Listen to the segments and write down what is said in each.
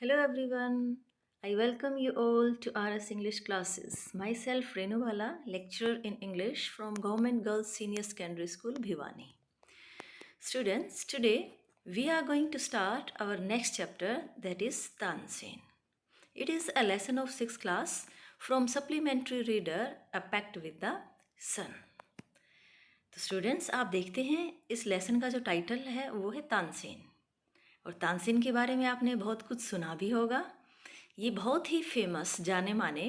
Hello everyone. I welcome you all to RS English classes. Myself Renuwala, lecturer in English from Government Girls Senior Secondary School, Bhiwani. Students, today we are going to start our next chapter, that is Tansen. It is a lesson of 6th class from Supplementary Reader, A Pact with the Sun. तो students आप देखते हैं इस lesson का जो title है वो है तानसेन। और तानसेन के बारे में आपने बहुत कुछ सुना भी होगा। ये बहुत ही फेमस जाने माने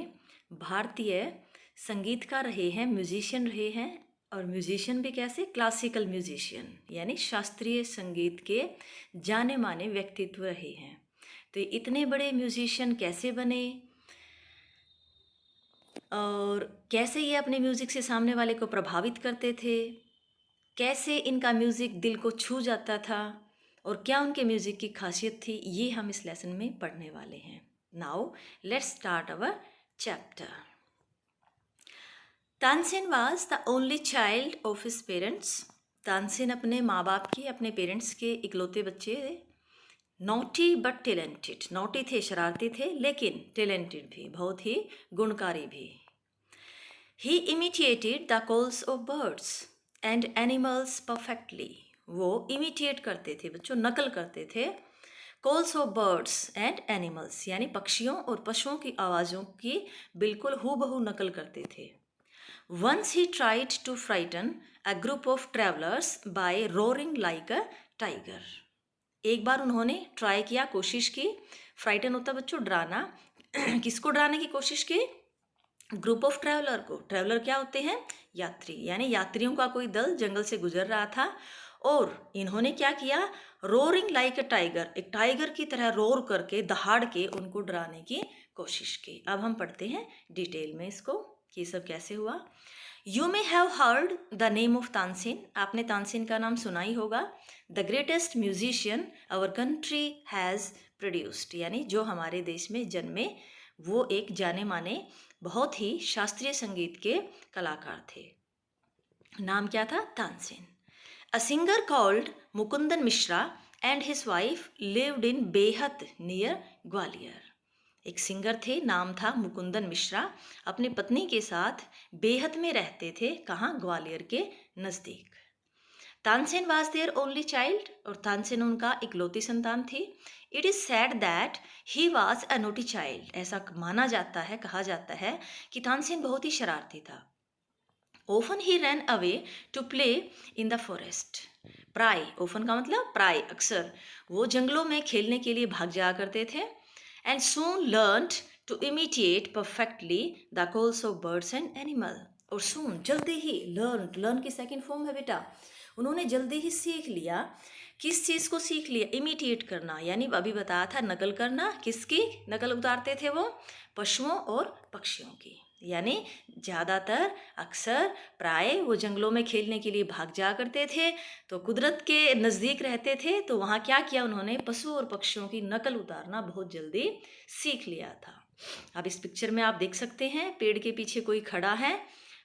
भारतीय संगीतकार रहे हैं, म्यूजिशियन रहे हैं। और म्यूजिशियन भी कैसे, क्लासिकल म्यूजिशियन यानी शास्त्रीय संगीत के जाने माने व्यक्तित्व रहे हैं। तो ये इतने बड़े म्यूजिशियन कैसे बने और कैसे ये अपने म्यूज़िक से सामने वाले को प्रभावित करते थे, कैसे इनका म्यूज़िक दिल को छू जाता था और क्या उनके म्यूज़िक की खासियत थी, ये हम इस लेसन में पढ़ने वाले हैं। Now let's start our chapter. Tansen was the only child of his parents. Tansen अपने माँ बाप की, अपने पेरेंट्स के इकलौते बच्चे थे। नॉटी बट टैलेंटेड, नॉटी थे, शरारती थे, लेकिन टैलेंटेड भी, बहुत ही गुणकारी भी। He imitated the calls of birds and animals perfectly. वो इमिटेट करते थे, बच्चों नकल करते थे, calls of birds and animals यानी पक्षियों और पशुओं की आवाज़ों की बिल्कुल हूबहू नकल करते थे। Once he tried to frighten a group of travellers by roaring like a tiger. एक बार उन्होंने ट्राई किया, कोशिश की, फ्राइटन होता बच्चों डराना। किसको डराने की कोशिश की? ग्रुप ऑफ ट्रैवलर को। ट्रैवलर क्या होते हैं? यात्री, यानी यात्रियों का कोई दल जंगल से गुजर रहा था और इन्होंने क्या किया? रोरिंग लाइक अ टाइगर, एक टाइगर की तरह रोर करके, दहाड़ के उनको डराने की कोशिश की। अब हम पढ़ते हैं डिटेल में इसको कि ये सब कैसे हुआ। You may have heard the name of Tansen. आपने तानसेन का नाम सुना ही होगा। The greatest musician our country has produced, यानी जो हमारे देश में जन्मे वो एक जाने माने बहुत ही शास्त्रीय संगीत के कलाकार थे। नाम क्या था? Tansen. A singer called Mukundan Mishra and his wife lived in Behat near Gwalior. एक सिंगर थे, नाम था मुकुंदन मिश्रा, अपनी पत्नी के साथ बेहत में रहते थे। कहाँ? ग्वालियर के नज़दीक। Tansen was their only child, और तानसेन उनका इकलौती संतान थी। It is said that he was a naughty child. ऐसा माना जाता है, कहा जाता है कि तानसेन बहुत ही शरारती था। Often he ran away to play in the forest. प्राय, ओफन का मतलब प्राय, अक्सर वो जंगलों में खेलने के लिए भाग जाया करते थे। And soon learned to imitate perfectly the calls of birds and animal. और सून, जल्दी ही, लर्न, लर्न की सेकेंड फॉर्म है बेटा, उन्होंने जल्दी ही सीख लिया। किस चीज़ को सीख लिया? इमिटेट करना, यानी अभी बताया था नकल करना। किसकी नकल उतारते थे वो? पशुओं और पक्षियों की। यानी ज़्यादातर, अक्सर, प्राय वो जंगलों में खेलने के लिए भाग जा करते थे, तो कुदरत के नज़दीक रहते थे, तो वहाँ क्या किया उन्होंने? पशु और पक्षियों की नकल उतारना बहुत जल्दी सीख लिया था। अब इस पिक्चर में आप देख सकते हैं, पेड़ के पीछे कोई खड़ा है,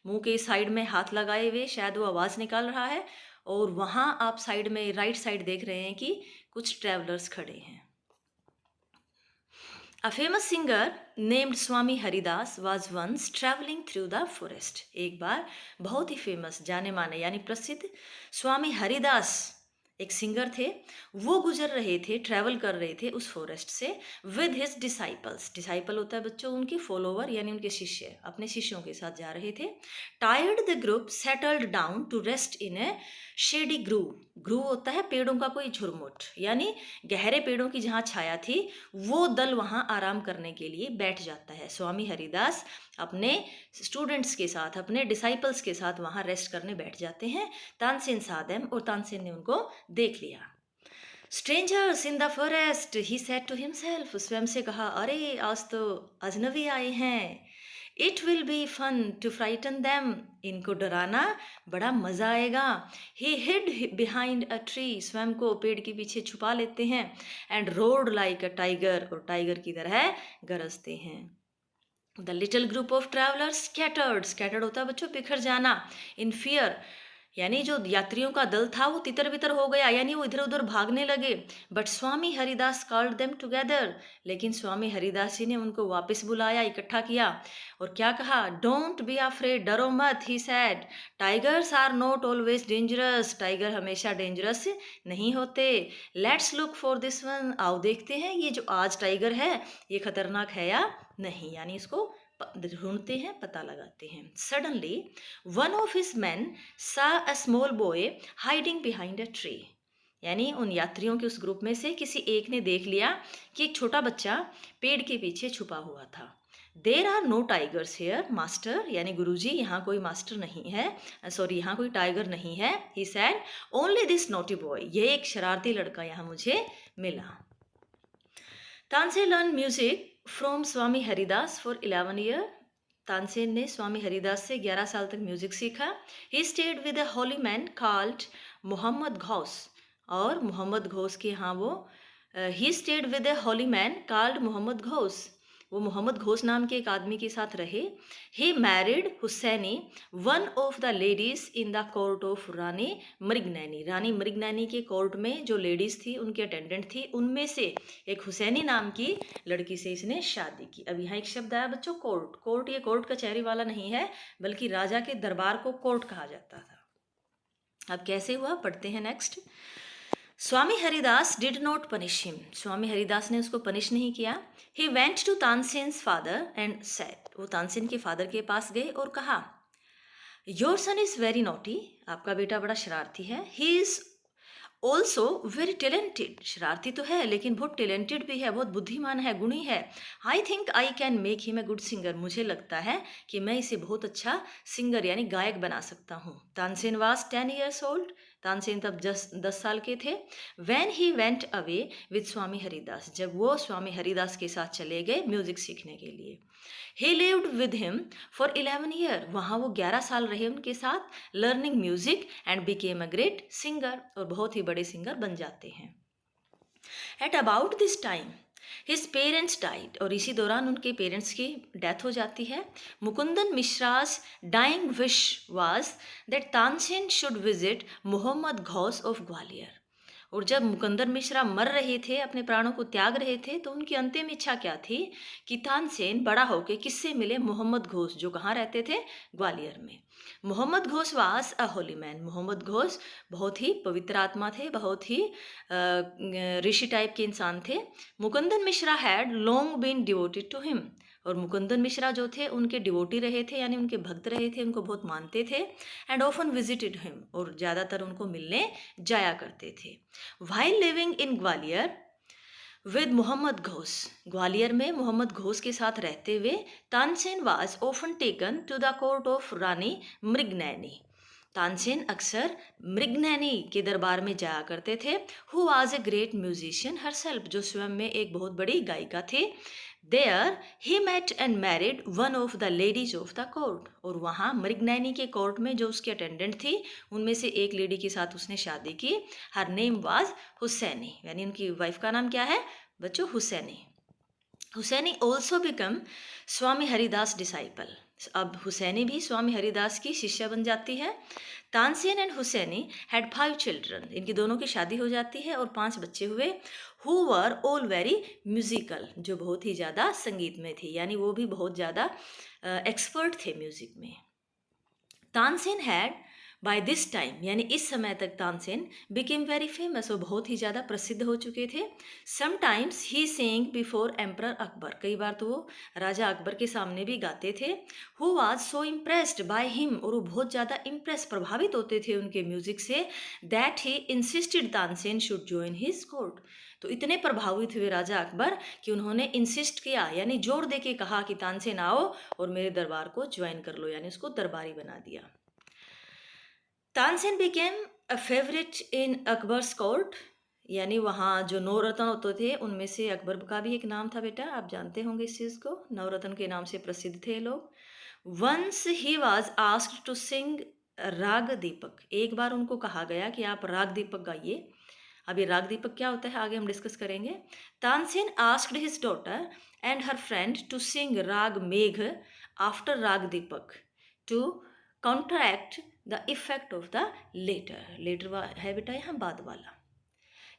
मुंह के साइड में हाथ लगाए हुए, शायद वो आवाज़ निकाल रहा है। और वहाँ आप साइड में, राइट साइड देख रहे हैं कि कुछ ट्रैवलर्स खड़े हैं। A famous singer named Swami Haridas was once traveling through the forest. एक बार बहुत ही फेमस, जाने माने यानी प्रसिद्ध स्वामी हरिदास एक सिंगर थे, वो गुजर रहे थे, ट्रैवल कर रहे थे उस फॉरेस्ट से विद हिज डिसाइपल्स। डिसाइपल होता है बच्चों उनके फॉलोवर, यानी उनके शिष्य, अपने शिष्यों के साथ जा रहे थे। Tired the group settled down to rest in a shady grove. Grove होता है पेड़ों का कोई झुरमुट, यानी गहरे पेड़ों की जहाँ छाया थी, वो दल वहाँ आराम करने के लिए बैठ जाता है। स्वामी हरिदास अपने स्टूडेंट्स के साथ, अपने डिसाइपल्स के साथ वहाँ रेस्ट करने बैठ जाते हैं। तानसेन saw them, और तानसेन ने उनको देख लिया। Strangers in the forest, he said to himself, स्वयं से कहा, अरे आज तो अजनबी आए हैं। It will be fun to frighten them, इनको डराना बड़ा मज़ा आएगा। He hid behind a tree, स्वयं को पेड़ के पीछे छुपा लेते हैं। And roared like a tiger, और टाइगर की तरह गरजते हैं। The little group of travellers scattered, scattered होता है बच्चों बिखर जाना, इन फियर, यानी जो यात्रियों का दल था वो तितर बितर हो गया, यानी वो इधर उधर भागने लगे। But Swami Haridas called them together, लेकिन स्वामी हरिदास जी ने उनको वापस बुलाया, इकट्ठा किया और क्या कहा, डोंट बी अफ्रेड, डरो मत, he said, tigers are not always dangerous, tiger हमेशा डेंजरस नहीं होते, let's look for this one, आओ देखते हैं ये जो आज टाइगर है ये खतरनाक है या नहीं, यानी इसको ढूंढते हैं, पता लगाते हैं। Suddenly one of his men saw a small boy hiding behind a tree, यानी उन यात्रियों के उस ग्रुप में से किसी एक ने देख लिया कि एक छोटा बच्चा पेड़ के पीछे छुपा हुआ था। There are no tigers here master, यानी गुरुजी यहाँ कोई मास्टर नहीं है, सॉरी यहाँ कोई टाइगर नहीं है। He said only this naughty boy, ये एक शरारती लड़का यहाँ मुझे मिला। Tansen learn music from Swami Haridas for 11 year, Tansen ने स्वामी हरिदास से 11 साल तक म्यूजिक सीखा। He stayed with a holy man called Mohammad Ghosh, और मोहम्मद घोष के यहाँ वो he stayed with a holy man called Mohammad Ghosh, वो मोहम्मद घोष नाम के एक आदमी के साथ रहे। He married Husaini one of the ladies in the court of Rani Mrignaini, Rani Mrignaini के कोर्ट में जो लेडीज थी उनकी अटेंडेंट थी, उनमें से एक हुसैनी नाम की लड़की से इसने शादी की। अब यहाँ एक शब्द आया बच्चों, कोर्ट। कोर्ट ये कोर्ट कचहरी वाला नहीं है, बल्कि राजा के दरबार को कोर्ट कहा जाता था। अब कैसे हुआ, पढ़ते हैं next. Swami Haridas did not punish him, Swami Haridas ने उसको पनिश नहीं किया। He went to Tansen's father and said, वो तानसेन के फादर के पास गए और कहा, your son is very naughty, आपका बेटा बड़ा शरारती है। He is also very talented, शरारती तो है लेकिन बहुत टैलेंटेड भी है, बहुत बुद्धिमान है, गुणी है। I think I can make him a good singer, मुझे लगता है कि मैं इसे बहुत अच्छा सिंगर यानी गायक बना सकता हूँ। Tansen was 10 years old, Tansen तब 10 साल के थे। When he went away with Swami Haridas, जब वो स्वामी हरिदास के साथ चले गए म्यूजिक सीखने के लिए। ही lived with him for 11 year, वहाँ वो 11 साल रहे उनके साथ, learning music and became a great singer, और बहुत ही बड़े सिंगर बन जाते हैं। At about this time his parents died, और इसी दौरान उनके पेरेंट्स की डेथ हो जाती है। Mukundan Mishra's dying wish was that Tansen should visit Mohammad Ghosh of Gwalior, और जब मुकुंदन मिश्रा मर रहे थे, अपने प्राणों को त्याग रहे थे, तो उनकी अंतिम इच्छा क्या थी कि तानसेन बड़ा होकर किससे मिले, मोहम्मद घोष, जो कहाँ रहते थे, ग्वालियर में। Mohammad Ghosh was a holy man, Mohammad Ghosh बहुत ही पवित्र आत्मा थे, बहुत ही ऋषि टाइप के इंसान थे। Mukundan Mishra had long been devoted to him, और मुकुंदन मिश्रा जो थे उनके डिवोटी रहे थे, यानी उनके भक्त रहे थे, उनको बहुत मानते थे। एंड ऑफन विजिटेड हिम, और ज़्यादातर उनको मिलने जाया करते थे। While living in Gwalior with Mohammad Ghosh, Gwalior में मोहम्मद घोष के साथ रहते हुए Tansen was often taken to the court of Rani Mrignaini, Tansen अक्सर मृगनैनी के दरबार में जाया करते थे। Who was a great musician herself, जो स्वयं में एक बहुत बड़ी गायिका थी। There he met and married one of the ladies of the court, और वहाँ मृगनैनी के कोर्ट में जो उसकी अटेंडेंट थी उनमें से एक लेडी के साथ उसने शादी की। हर नेम वाज हुसैनी, यानी उनकी वाइफ का नाम क्या है बच्चों, हुसैनी। हुसैनी ऑल्सो बिकम स्वामी हरिदास डिसाइपल, अब हुसैनी भी स्वामी हरिदास की शिष्या बन जाती है। Tansen and Husaini had 5 children, इनकी दोनों की शादी हो जाती है और 5 बच्चे हुए। Who were all very musical, जो बहुत ही ज़्यादा संगीत में थी, यानी वो भी बहुत ज़्यादा एक्सपर्ट थे म्यूजिक में। Tansen had by this time, यानी इस समय तक तानसेन बिकेम वेरी फेमस, वो बहुत ही ज़्यादा प्रसिद्ध हो चुके थे। Sometimes he sang before emperor Akbar, कई बार तो वो राजा अकबर के सामने भी गाते थे। Who was so impressed by him, और वो बहुत ज़्यादा इम्प्रेस प्रभावित होते थे उनके म्यूजिक से, that he insisted Tansen should join his court, तो इतने प्रभावित हुए राजा अकबर कि उन्होंने इंसिस्ट किया, यानी जोर दे के कहा कि तानसेन आओ और मेरे दरबार को ज्वाइन कर लो, यानी उसको दरबारी बना दिया। Tansen became a favourite in Akbar's court, यानी वहाँ जो 9 रत्न होते थे उनमें से अकबर का भी एक नाम था बेटा, आप जानते होंगे इस चीज़ को, 9 रत्न के नाम से प्रसिद्ध थे लोग। Once he was asked to sing राग दीपक, एक बार उनको कहा गया कि आप राग दीपक गाइए। अब ये राग दीपक क्या होता है आगे हम डिस्कस करेंगे। Tansen asked his daughter and her friend to sing raga Megh after raga Deepak to counteract the effect of the latter. Latter है बेटा यहाँ बाद वाला,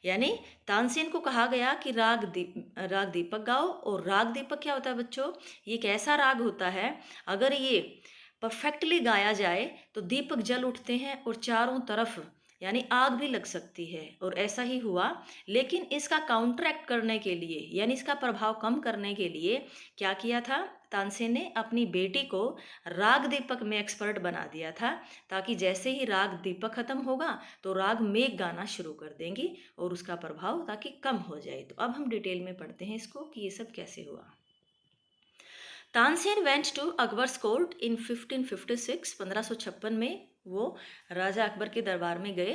यानी तानसेन को कहा गया कि राग दीपक गाओ। और राग दीपक क्या होता है बच्चों? ये एक ऐसा राग होता है, अगर ये परफेक्टली गाया जाए तो दीपक जल उठते हैं और चारों तरफ यानी आग भी लग सकती है। और ऐसा ही हुआ, लेकिन इसका काउंटरैक्ट करने के लिए यानी इसका प्रभाव कम करने के लिए क्या किया था? तानसेन ने अपनी बेटी को राग दीपक में एक्सपर्ट बना दिया था, ताकि जैसे ही राग दीपक खत्म होगा तो राग मेघ गाना शुरू कर देंगी और उसका प्रभाव ताकि कम हो जाए। तो अब हम डिटेल में पढ़ते हैं इसको कि ये सब कैसे हुआ। Tansen went to Akbar's court in 1556, 1556 में वो राजा अकबर के दरबार में गए।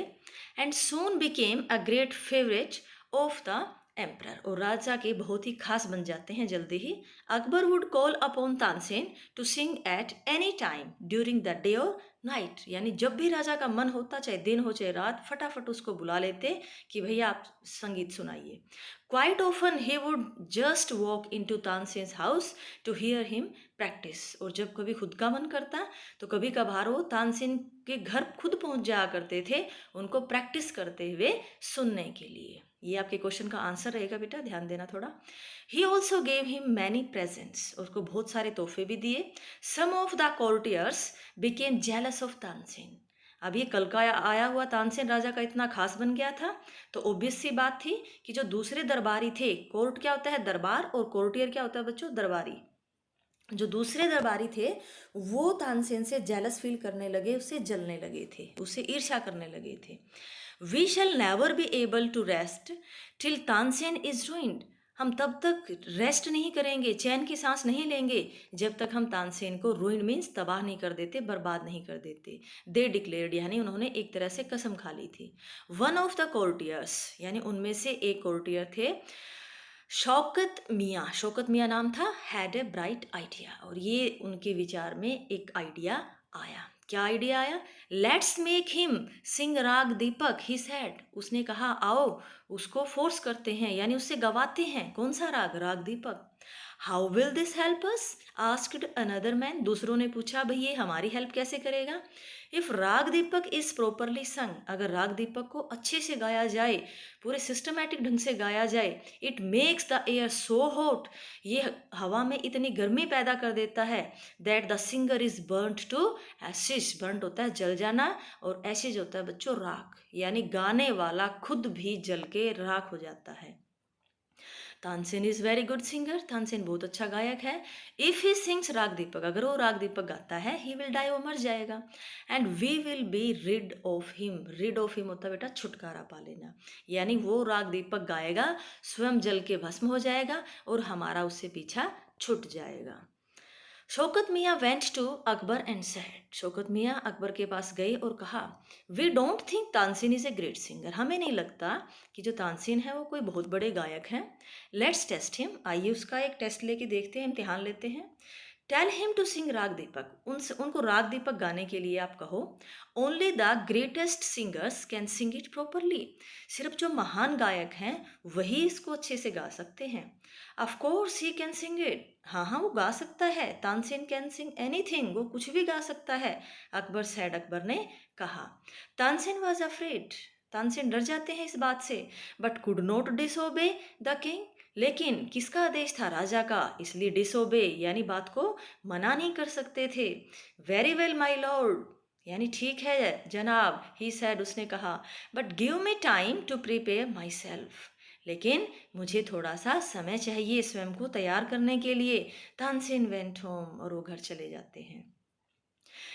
And soon became a great favourite of the emperor, और राजा के बहुत ही खास बन जाते हैं जल्दी ही। Akbar would call upon Tansen to sing at any time during the day और नाइट, यानी जब भी राजा का मन होता, चाहे दिन हो चाहे रात, फटाफट उसको बुला लेते कि भैया आप संगीत सुनाइए। Quite often he would just walk into Tansen's house to hear him practice, और जब कभी खुद का मन करता तो कभी कभार वो तानसेन के घर खुद पहुंच जाया करते थे उनको प्रैक्टिस करते हुए सुनने के लिए। ये आपके क्वेश्चन का आंसर रहेगा बेटा, ध्यान देना थोड़ा। He also gave him many presents, उसको बहुत सारे तोहफे भी दिए। Some of the courtiers became jealous of Tansen, अब ये कल का आया हुआ तानसेन राजा का इतना खास बन गया था, तो ऑब्वियस सी बात थी कि जो दूसरे दरबारी थे, कोर्ट क्या होता है? दरबार, और कोर्टियर क्या होता है बच्चों? दरबारी। जो दूसरे दरबारी थे वो तानसेन से जेलस फील करने लगे, उससे जलने लगे थे, उससे ईर्ष्या करने लगे थे। We shall never be able to rest till Tansen is ruined, हम तब तक रेस्ट नहीं करेंगे, चैन की सांस नहीं लेंगे जब तक हम तानसेन को ruined मीन्स तबाह नहीं कर देते, बर्बाद नहीं कर देते। दे डिक्लेयर्ड, यानी उन्होंने एक तरह से कसम खा ली थी। वन ऑफ द कोर्टियर्स, यानी उनमें से एक कोर्टियर थे शौकत मियाँ, शौकत मियाँ नाम था, हैड ए ब्राइट आइडिया, और ये उनके विचार में एक आइडिया आया। क्या आइडिया आया? लेट्स मेक हिम सिंग राग दीपक, ही सेड, उसने कहा आओ उसको फोर्स करते हैं यानी उससे गवाते हैं। कौन सा raga? Raga Deepak. How will this help us? Asked another man, दूसरों ने पूछा भाई ये हमारी हेल्प कैसे करेगा? If raga Deepak is properly संग, अगर राग दीपक को अच्छे से गाया जाए, पूरे सिस्टमैटिक ढंग से गाया जाए, it makes the air so hot, ये हवा में इतनी गर्मी पैदा कर देता है, that the singer is burnt to ashes, burnt होता है जल जाना, और एशिश होता है बच्चों राख, यानी गाने वाला खुद भी जल के राख हो जाता है। Tansen is very good singer, Tansen बहुत अच्छा गायक है। इफ ही सिंग्स राग दीपक, अगर वो राग दीपक गाता है, ही विल डाई, वो मर जाएगा। And we will be rid of him, rid of him होता है बेटा छुटकारा पा लेना, यानी वो राग दीपक गाएगा, स्वयं जल के भस्म हो जाएगा और हमारा उससे पीछा छूट जाएगा। Shaukat Miyan went to Akbar and said, Shaukat Miyan Akbar के पास गए और कहा we don't think Tansen is a great singer, हमें नहीं लगता कि जो तानसेन है वो कोई बहुत बड़े गायक हैं। लेट्स टेस्ट हिम, आइए उसका एक टेस्ट लेके देखते हैं, इम्तिहान लेते हैं। टेल हिम टू सिंग राग दीपक, उनको राग दीपक गाने के लिए आप कहो। Only the greatest singers can sing it properly, सिर्फ जो महान गायक हैं वही इसको अच्छे से गा सकते हैं। Of course he can sing it, हाँ हाँ वो गा सकता है, तानसेन कैन सिंग एनीथिंग, वो कुछ भी गा सकता है। अकबर सैड, अकबर ने कहा। तानसेन वॉज अफ्रेड, तानसेन डर जाते हैं इस बात से, but could not disobey the king, लेकिन किसका आदेश था? राजा का, इसलिए डिसोबे यानी बात को मना नहीं कर सकते थे। वेरी वेल माई लॉर्ड, यानी ठीक है जनाब, ही सैड, उसने कहा, but give me time to prepare myself, लेकिन मुझे थोड़ा सा समय चाहिए स्वयं को तैयार करने के लिए। तानसेन वेंट होम, और वो घर चले जाते हैं।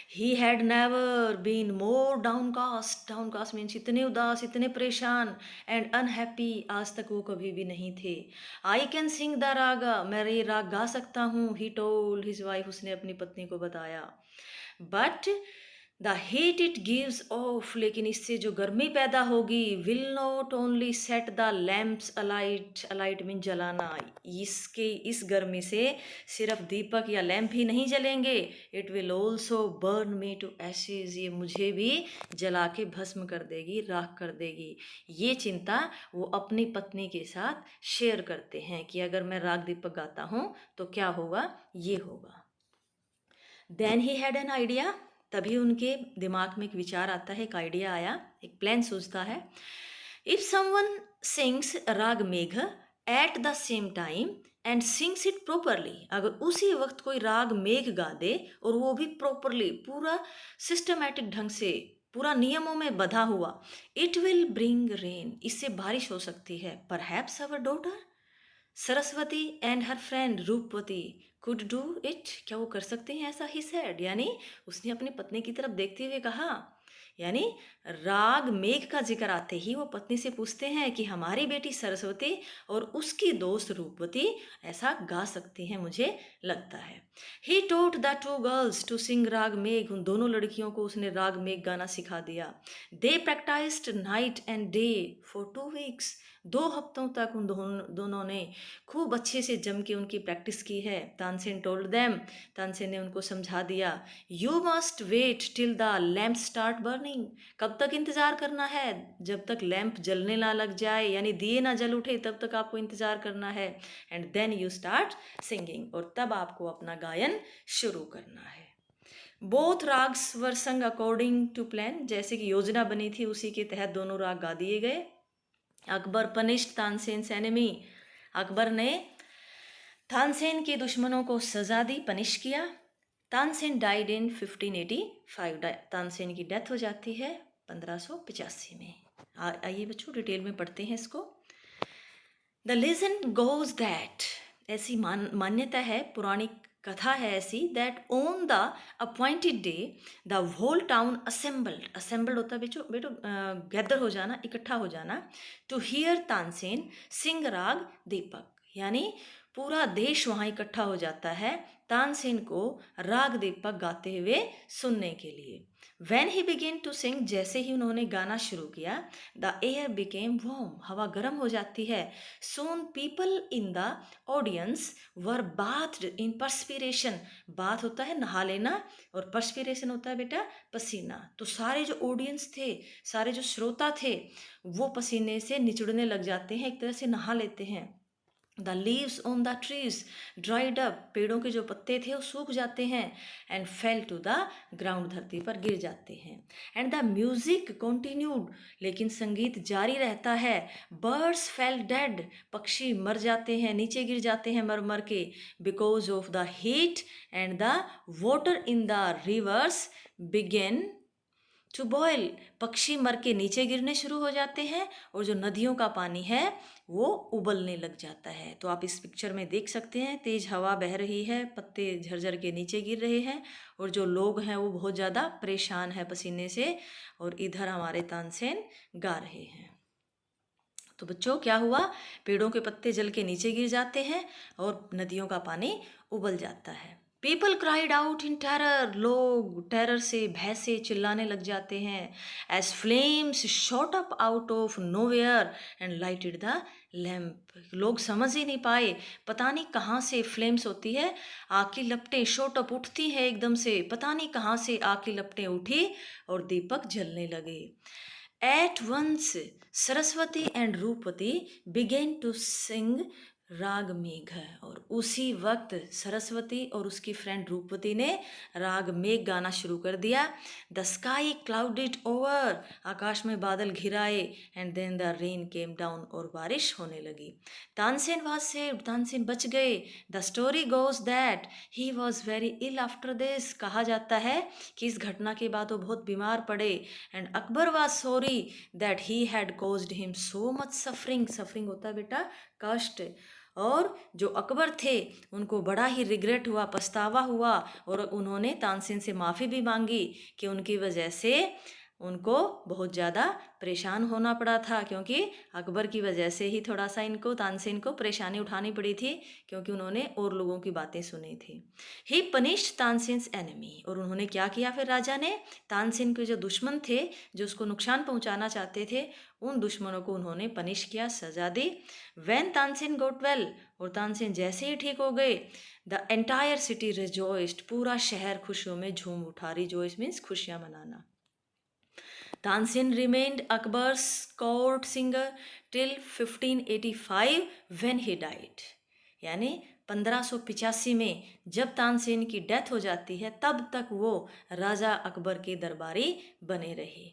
He had never been more downcast, downcast means इतने उदास, इतने परेशान, एंड अनहैप्पी, आज तक वो कभी भी नहीं थे। आई कैन सिंग द रागा, मैं ये राग गा सकता हूँ, ही टोल्ड हिज वाइफ, उसने अपनी पत्नी को बताया। But the heat it gives off, लेकिन इससे जो गर्मी पैदा होगी, will not only set the lamps alight, alight mean जलाना, इसके इस गर्मी से सिर्फ दीपक या लैम्प ही नहीं जलेंगे, it will also burn me to ashes, ये मुझे भी जला के भस्म कर देगी, राख कर देगी। ये चिंता वो अपनी पत्नी के साथ शेयर करते हैं कि अगर मैं राग दीपक गाता हूँ तो क्या होगा, ये होगा। Then he had an idea, तभी उनके दिमाग में एक विचार आता है, एक आइडिया आया, एक प्लान सूझता है। इफ समवन सिंग्स राग मेघ at the same time and sings it properly, अगर उसी वक्त कोई राग मेघ गा दे और वो भी प्रॉपरली, पूरा सिस्टमैटिक ढंग से, पूरा नियमों में बधा हुआ, इट विल ब्रिंग रेन, इससे बारिश हो सकती है। Perhaps our daughter Saraswati and her friend Roopvati could do it, क्या वो कर सकते हैं ऐसा, ही सेड, यानी उसने अपनी पत्नी की तरफ देखते हुए कहा। यानी राग मेघ का जिक्र आते ही वो पत्नी से पूछते हैं कि हमारी बेटी सरस्वती और उसकी दोस्त रूपवती ऐसा गा सकती हैं, मुझे लगता है। He taught the two girls to sing raga Megh, उन दोनों लड़कियों को उसने राग मेघ गाना सिखा दिया। They practised night and day for 2 weeks, 2 हफ्तों तक उन दोनों ने खूब अच्छे से जम के उनकी प्रैक्टिस की है। तानसेन टोल्ड देम, तानसेन ने उनको समझा दिया, you must wait till the lamp start burning, कब तक इंतज़ार करना है, जब तक लैंप जलने ना लग जाए, यानी दिए ना जल उठे, तब तक आपको इंतज़ार करना है। And then you start singing, और तब आपको अपना गायन शुरू करना है। बोथ राग्स वर संग अकॉर्डिंग टू प्लान, जैसे कि योजना बनी थी उसी के तहत दोनों राग गा दिए गए। अकबर पनिश्ड तानसेन एनिमी, अकबर ने तानसेन के दुश्मनों को सजा दी, पनिश किया। तानसेन डाइड इन 1585, तानसेन की डेथ हो जाती है 1585 में। आइए बच्चों डिटेल में पढ़ते हैं इसको। द लेजेंड गोज दैट, ऐसी मान्यता है, पुरानी कथा है ऐसी, that on the appointed day the whole town assembled, assembled होता है बेटो गैदर हो जाना, इकट्ठा हो जाना, टू हियर तानसेन सिंग राग दीपक, यानी पूरा देश वहाँ इकट्ठा हो जाता है तानसेन को राग दीपक गाते हुए सुनने के लिए। When he began to sing, जैसे ही उन्होंने गाना शुरू किया, the air became warm, हवा गर्म हो जाती है। Soon people in the audience were bathed in perspiration, bath होता है नहा लेना, और perspiration होता है बेटा पसीना। तो सारे जो ऑडियंस थे, सारे जो श्रोता थे, वो पसीने से निचुड़ने लग जाते हैं, एक तरह से नहा लेते हैं। The leaves on the trees dried up, पेड़ों के जो पत्ते थे वो सूख जाते हैं। And fell to the ground, धरती पर गिर जाते हैं। एंड द म्यूजिक कंटिन्यूड, लेकिन संगीत जारी रहता है। बर्ड्स फेल डेड, पक्षी मर जाते हैं, नीचे गिर जाते हैं मर मर के, because of the heat, and the water in the rivers begin to boil, पक्षी मर के नीचे गिरने शुरू हो जाते हैं, और जो नदियों का पानी है वो उबलने लग जाता है। तो आप इस पिक्चर में देख सकते हैं, तेज हवा बह रही है, पत्ते झरझर के नीचे गिर रहे हैं, और जो लोग हैं वो बहुत ज़्यादा परेशान है पसीने से, और इधर हमारे तानसेन गा रहे हैं। तो बच्चों क्या हुआ, पेड़ों के पत्ते जल के नीचे गिर जाते हैं और नदियों का पानी उबल जाता है। People cried out in terror, लोग टेरर से, भय से चिल्लाने लग जाते हैं। As flames shot up out of nowhere and lighted the lamp, लोग समझ ही नहीं पाए, पता नहीं कहाँ से फ्लेम्स होती है, आग की लपटें शॉट अप उठती हैं एकदम से, पता नहीं कहाँ से आग की लपटें उठी और दीपक जलने लगे। At once Saraswati and Roopvati began to sing raga Megh, और उसी वक्त सरस्वती और उसकी फ्रेंड रूपवती ने राग मेघ गाना शुरू कर दिया। द स्काई क्लाउडेड ओवर, आकाश में बादल घिराए, and then the rain came down, और बारिश होने लगी। तानसेन वाज सेव्ड, तानसेन बच गए। The story goes that he was very ill after this, कहा जाता है कि इस घटना के बाद वो बहुत बीमार पड़े। And Akbar was sorry that he had caused him so much suffering, suffering होता है बेटा कष्ट, और जो अकबर थे उनको बड़ा ही रिग्रेट हुआ, पछतावा हुआ, और उन्होंने तानसेन से माफ़ी भी मांगी कि उनकी वजह से उनको बहुत ज़्यादा परेशान होना पड़ा था, क्योंकि अकबर की वजह से ही थोड़ा सा इनको, तानसेन को परेशानी उठानी पड़ी थी, क्योंकि उन्होंने और लोगों की बातें सुनी थी। ही पनिश्ड तानसेन्स एनिमी, और उन्होंने क्या किया फिर राजा ने, तानसेन के जो दुश्मन थे, जो उसको नुकसान पहुंचाना चाहते थे, उन दुश्मनों को उन्होंने पनिश किया, सजा दी। वैन तानसेन गोट वेल, और तानसेन जैसे ही ठीक हो गए, द एंटायर सिटी रिजॉइस्ड, पूरा शहर खुशियों में झूम उठा। रिजॉइस मीन्स खुशियाँ मनाना। Tansen remained Akbar's court singer till 1585 when he died, यानी 1585 में जब तानसेन की डेथ हो जाती है तब तक वो राजा अकबर के दरबारी बने रहे।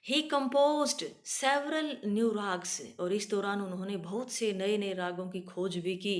ही कंपोज्ड सेवरल न्यू राग्स, और इस दौरान उन्होंने बहुत से नए नए रागों की खोज भी की।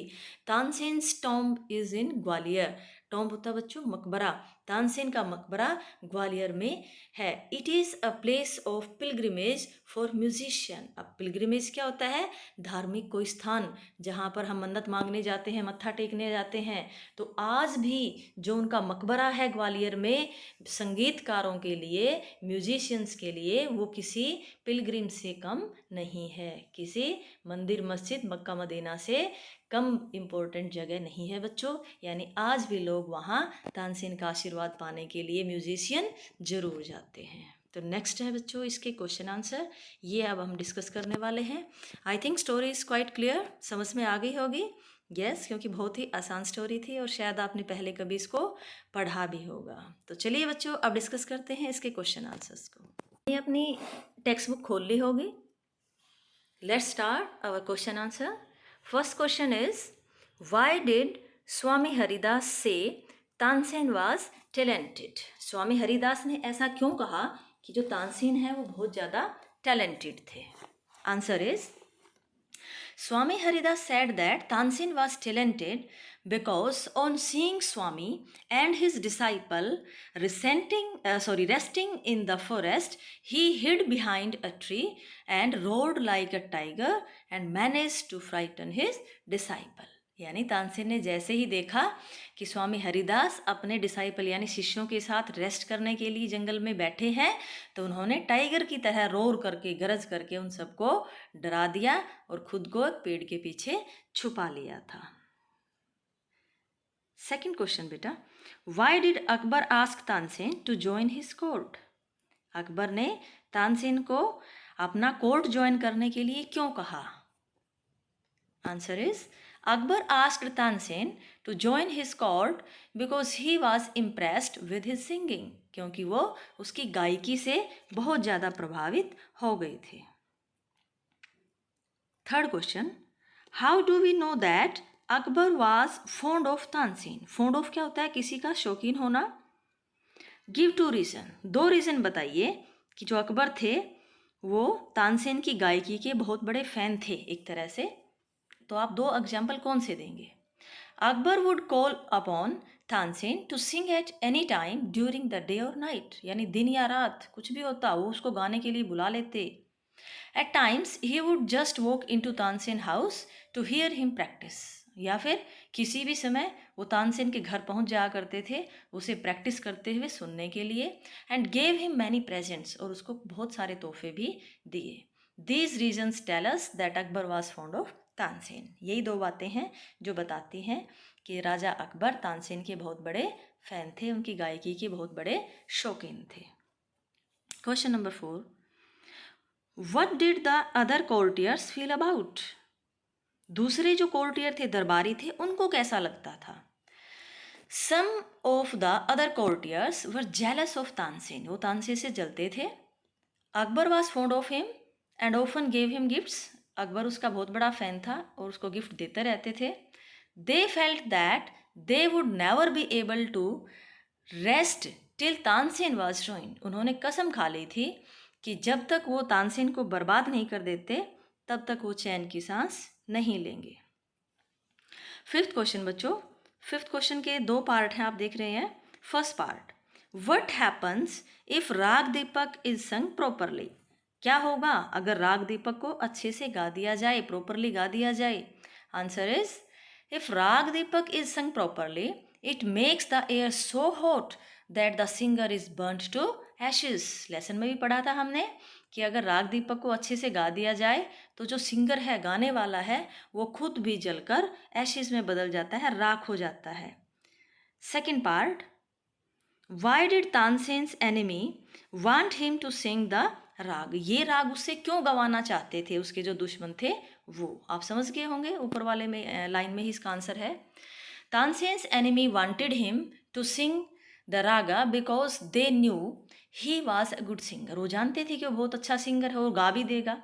Tansen's tomb is in Gwalior. Tomb होता है बच्चों मकबरा। तानसेन का मकबरा ग्वालियर में है। It is a place of pilgrimage for musician. अब पिलग्रिमेज क्या होता है? धार्मिक कोई स्थान जहाँ पर हम मन्नत मांगने जाते हैं, मत्था टेकने जाते हैं। तो आज भी जो उनका मकबरा है ग्वालियर में, संगीतकारों के लिए, म्यूजिशियंस के लिए, वो किसी पिलग्रिम से कम नहीं है, किसी मंदिर मस्जिद मक्का मदीना से कम इम्पोर्टेंट जगह नहीं है बच्चों। यानी आज भी लोग वहाँ तानसेन का आशीर्वाद पाने के लिए म्यूजिशियन जरूर जाते हैं। तो नेक्स्ट है बच्चों इसके क्वेश्चन आंसर, ये अब हम डिस्कस करने वाले हैं। I think story is quite clear, समझ में आ गई होगी। यस, क्योंकि बहुत ही आसान स्टोरी थी और शायद आपने पहले कभी इसको पढ़ा भी होगा। तो चलिए बच्चों अब डिस्कस करते हैं इसके क्वेश्चन आंसर्स को। ये अपनी टेक्स्ट बुक खोल ली होगी। Let's start our question answer. First question is, why did Swami Haridas say Tansen was talented? Swami Haridas ने ऐसा क्यों कहा कि जो तानसेन है वो बहुत ज़्यादा टैलेंटेड थे? Answer is, Swami Haridas said that Tansen was talented because on seeing Swami and his disciple resting in the forest, he hid behind a tree and roared like a tiger and managed to frighten his disciple. यानी तानसेन ने जैसे ही देखा कि स्वामी हरिदास अपने disciple यानी शिष्यों के साथ रेस्ट करने के लिए जंगल में बैठे हैं, तो उन्होंने टाइगर की तरह रोर करके, गरज करके उन सबको डरा दिया और खुद को पेड़ के पीछे छुपा लिया था। सेकंड क्वेश्चन बेटा, why did Akbar ask Tansen to join his court? Akbar ने तानसेन को अपना कोर्ट ज्वाइन करने के लिए क्यों कहा? Answer is, Akbar asked Tansen to join his court because he was impressed with his singing, क्योंकि वो उसकी गायकी से बहुत ज़्यादा प्रभावित हो गए थे। Third question, how do we know that Akbar was fond of Tansen? Fond of क्या होता है? किसी का शौकीन होना। गिव टू रीज़न, दो रीज़न बताइए कि जो अकबर थे वो तानसेन की गायकी के बहुत बड़े फ़ैन थे एक तरह से। तो आप दो एग्जाम्पल कौन से देंगे? Akbar would call upon Tansen to sing at any time during the day और नाइट, यानी दिन या रात कुछ भी होता वो उसको गाने के लिए बुला लेते। At times he would just walk in to Tansen house to hear him practise, या फिर किसी भी समय वो तानसेन के घर पहुंच जाया करते थे उसे प्रैक्टिस करते हुए सुनने के लिए। And gave him many presents, और उसको बहुत सारे तोहफे भी दिए। These reasons tell us that Akbar was fond of Tansen. यही दो बातें हैं जो बताती हैं कि राजा अकबर तानसेन के बहुत बड़े फैन थे, उनकी गायकी के बहुत बड़े शौकीन थे। Question number 4, what did the other courtiers feel about? दूसरे जो कोर्टियर थे, दरबारी थे, उनको कैसा लगता था? Some of the other courtiers were jealous of Tansen, वो तानसेन से जलते थे। Akbar was fond of him and often gave him gifts, Akbar उसका बहुत बड़ा फ़ैन था और उसको गिफ्ट देते रहते थे। They felt that they would never be able to rest till Tansen was ruined, उन्होंने कसम खा ली थी कि जब तक वो तानसेन को बर्बाद नहीं कर देते तब तक वो चैन की सांस नहीं लेंगे। फिफ्थ क्वेश्चन बच्चों, फिफ्थ क्वेश्चन के दो पार्ट हैं, आप देख रहे हैं। First part, what happens if raga Deepak is sung properly? क्या होगा अगर राग दीपक को अच्छे से गा दिया जाए, प्रॉपरली गा दिया जाए? Answer is, if raga Deepak is sung properly it makes the air so hot that the singer is burned to ashes. Lesson में भी पढ़ा था हमने कि अगर राग दीपक को अच्छे से गा दिया जाए तो जो सिंगर है, गाने वाला है, वो खुद भी जलकर एशेस में बदल जाता है, राख हो जाता है। Second part, why did Tansen's enemy want him to sing the raga? ये राग उससे क्यों गवाना चाहते थे, उसके जो दुश्मन थे वो? आप समझ गए होंगे, ऊपर वाले में लाइन में ही इसका आंसर है। Tansen's enemy wanted him to sing the raga because they knew he was a good singer. वो जानते थे कि वो बहुत अच्छा सिंगर है और गा भी देगा।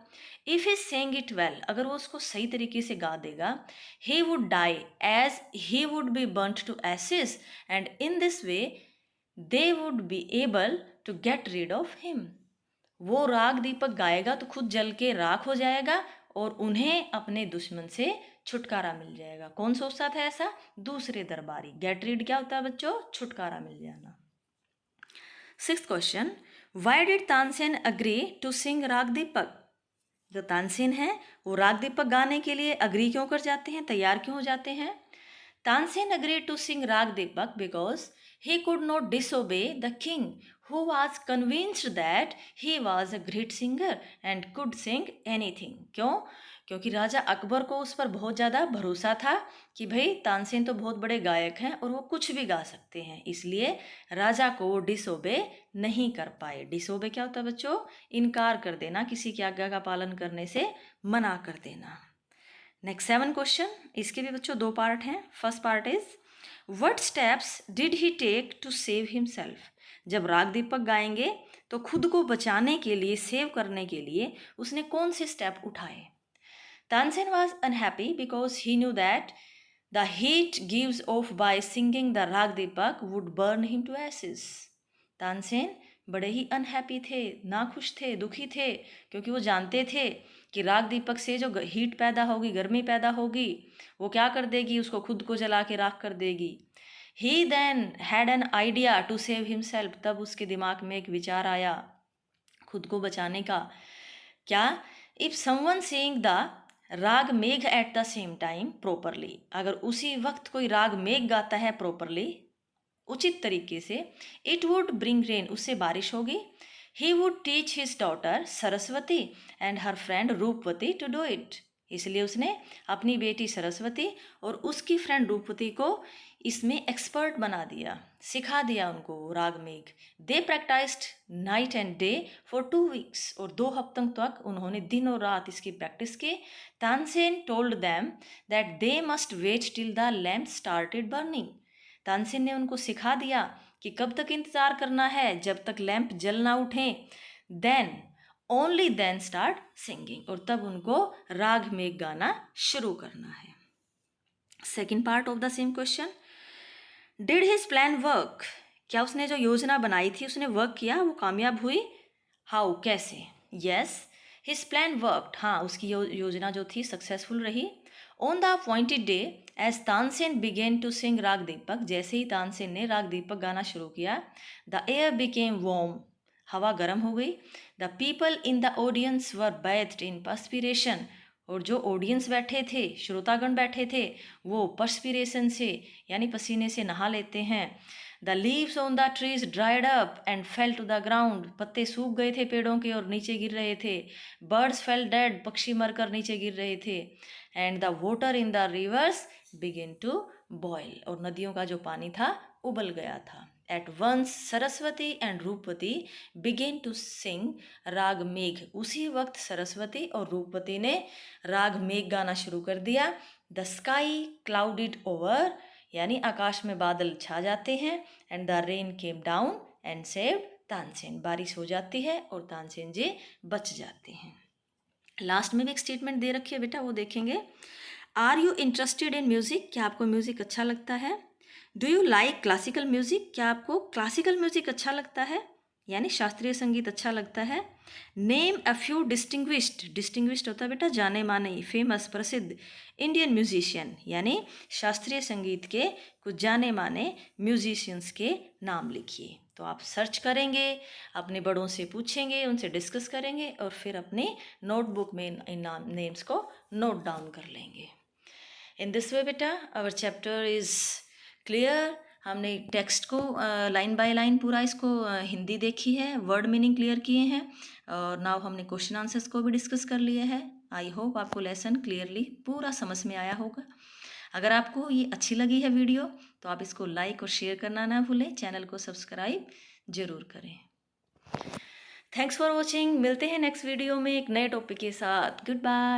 If he sang it well, अगर वो उसको सही तरीके से गा देगा, he would die as he would be burnt to ashes and in this way they would be able to get rid of him. वो राग दीपक गाएगा तो खुद जल के राख हो जाएगा और उन्हें अपने दुश्मन से छुटकारा मिल जाएगा। कौन सोचता था ऐसा? दूसरे दरबारी। गेट रीड क्या होता है बच्चों? छुटकारा मिल जाना। 6th question, why did Tansen agree to sing राग दीपक? जो तानसेन है वो राग दीपक गाने के लिए अग्री क्यों कर जाते हैं, तैयार क्यों हो जाते हैं? Tansen agreed to sing Rag Deepak because he could not disobey the king, who was convinced that he was a great singer and could sing anything. क्यों? क्योंकि राजा अकबर को उस पर बहुत ज़्यादा भरोसा था कि भाई तानसेन तो बहुत बड़े गायक हैं और वो कुछ भी गा सकते हैं, इसलिए राजा को वो डिसोबे नहीं कर पाए। डिसोबे क्या होता है बच्चों? इनकार कर देना, किसी की आज्ञा का पालन करने से मना कर देना। नेक्स्ट 7 क्वेश्चन, इसके भी बच्चों 2 पार्ट हैं। First part is what steps did he take to save himself? जब राग दीपक गाएंगे तो खुद को बचाने के लिए, सेव करने के लिए उसने कौन से स्टेप उठाए? Tansen was unhappy because he knew that the heat gives off by singing the raga Deepak would burn him to ashes. Tansen बड़े ही अनहैप्पी थे, नाखुश थे, दुखी थे, क्योंकि वो जानते थे कि राग दीपक से जो हीट पैदा होगी, गर्मी पैदा होगी, वो क्या कर देगी? उसको खुद को जला के राख कर देगी। He then had an idea to save himself, तब उसके दिमाग में एक विचार आया खुद को बचाने का। क्या? इफ समवन सिंग द राग मेघ at the same time properly, अगर उसी वक्त कोई राग मेघ गाता है प्रॉपरली, उचित तरीके से, इट वुड ब्रिंग रेन, उससे बारिश होगी। He would teach his daughter Saraswati and her friend Roopvati to do it, इसलिए उसने अपनी बेटी सरस्वती और उसकी फ्रेंड रूपवती को इसमें एक्सपर्ट बना दिया, सिखा दिया उनको raga Megh. They practised night and day for 2 weeks, और 2 हफ्तों तक उन्होंने दिन और रात इसकी प्रैक्टिस की। Tansen told them that they must wait till the lamp started burning. Tansen ने उनको सिखा दिया कि कब तक इंतज़ार करना है, जब तक लैंप जल ना उठे। Then only then start singing, और तब उनको राग मेघ गाना शुरू करना है। Second part of the same question, did his plan work? क्या उसने जो योजना बनाई थी उसने वर्क किया, वो कामयाब हुई? हाउ, कैसे? यस, हिज प्लान वर्कड, हाँ उसकी योजना जो थी सक्सेसफुल रही। On the appointed day as Tansen began to sing राग दीपक, जैसे ही तानसेन ने राग दीपक गाना शुरू किया, द एयर बिकेम वार्म, हवा गर्म हो गई। The people in the audience were bathed in perspiration, और जो ऑडियंस बैठे थे, श्रोतागण बैठे थे, वो पर्स्पिरेशन से यानी पसीने से नहा लेते हैं। The leaves on the trees dried up and fell to the ground, पत्ते सूख गए थे पेड़ों के और नीचे गिर रहे थे। बर्ड्स फेल डेड, पक्षी मरकर नीचे गिर रहे थे। And the water in the rivers begin to boil, और नदियों का जो पानी था उबल गया था। At once Saraswati and Roopvati began to sing raga Megh, उसी वक्त सरस्वती और रूपवती ने राग मेघ गाना शुरू कर दिया। द स्काई क्लाउडेड ओवर, यानी आकाश में बादल छा जाते हैं। And the rain came down and saved Tansen, बारिश हो जाती है और तानसेन जी बच जाते हैं। लास्ट में भी एक स्टेटमेंट दे रखी है बेटा, वो देखेंगे। Are you interested in music? क्या आपको म्यूज़िक अच्छा लगता है? Do you like classical music? क्या आपको क्लासिकल म्यूज़िक अच्छा लगता है, यानी शास्त्रीय संगीत अच्छा लगता है? नेम अ फ्यू डिस्टिंग्विश्ड होता है बेटा जाने माने, फेमस, प्रसिद्ध इंडियन म्यूजिशियन, यानी शास्त्रीय संगीत के कुछ जाने माने म्यूजिशियंस के नाम लिखिए। तो आप सर्च करेंगे, अपने बड़ों से पूछेंगे, उनसे डिस्कस करेंगे और फिर अपनी नोटबुक में इन नेम्स को नोट डाउन कर लेंगे। इन दिस वे बेटा आवर चैप्टर इज़ क्लियर। हमने टेक्स्ट को लाइन बाय लाइन पूरा इसको हिंदी देखी है, वर्ड मीनिंग क्लियर किए हैं, और नाउ हमने क्वेश्चन आंसर्स को भी डिस्कस कर लिए हैं। आई होप आपको लेसन क्लियरली पूरा समझ में आया होगा। अगर आपको ये अच्छी लगी है वीडियो तो आप इसको लाइक और शेयर करना ना भूलें, चैनल को सब्सक्राइब जरूर करें। थैंक्स फॉर वॉचिंग, मिलते हैं नेक्स्ट वीडियो में एक नए टॉपिक के साथ। Good bye.